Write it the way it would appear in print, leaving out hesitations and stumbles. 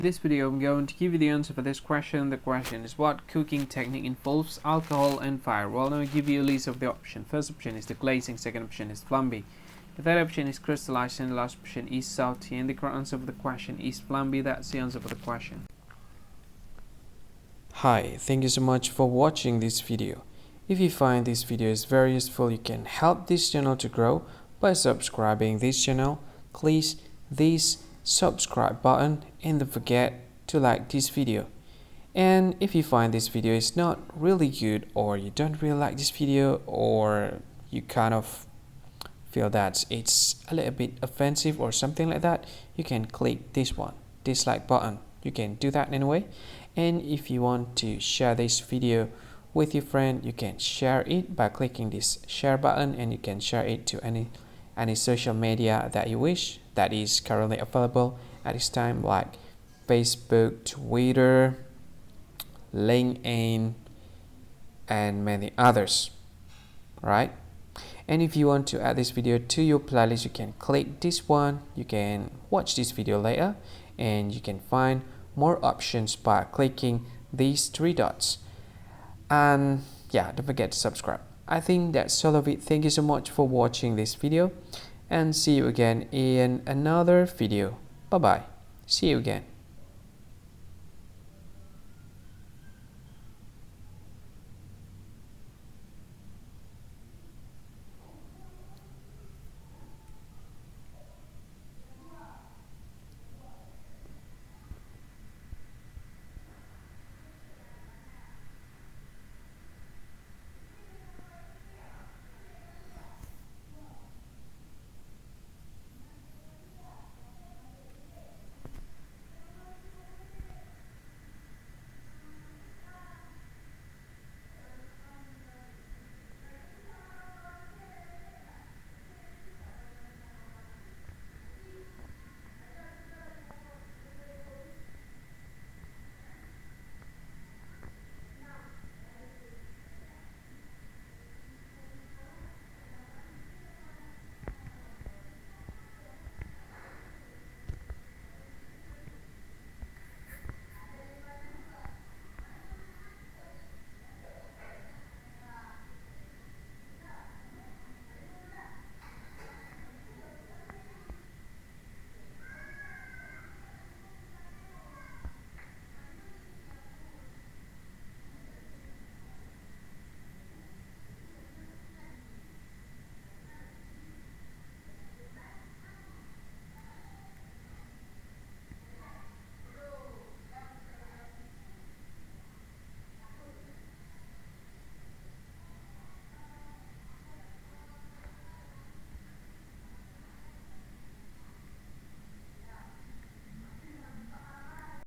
In this video, I'm going to give you the answer for this question. The question is, what cooking technique involves alcohol and fire? Well, now I give you a list of the options. First option is the glazing, second option is flambé, the third option is crystallizing, the last option is salty, and the correct answer for the question is flambé. That's the answer for the question. Hi, thank you so much for watching this video. If you find this video is very useful, you can help this channel to grow by subscribing this channel. Please this subscribe button and don't forget to like this video. And if you find this video is not really good, or you don't really like this video, or you kind of feel that it's a little bit offensive or something like that, you can click this one, dislike button. You can do that anyway. And if you want to share this video with your friend, you can share it by clicking this share button, and you can share it to any social media that you wish that is currently available at this time, like Facebook, Twitter, LinkedIn, and many others, right? And if you want to add this video to your playlist, you can click this one. You can watch this video later, and you can find more options by clicking these three dots. And yeah, don't forget to subscribe. I think that's all of it. Thank you so much for watching this video, and see you again in another video. Bye bye. See you again.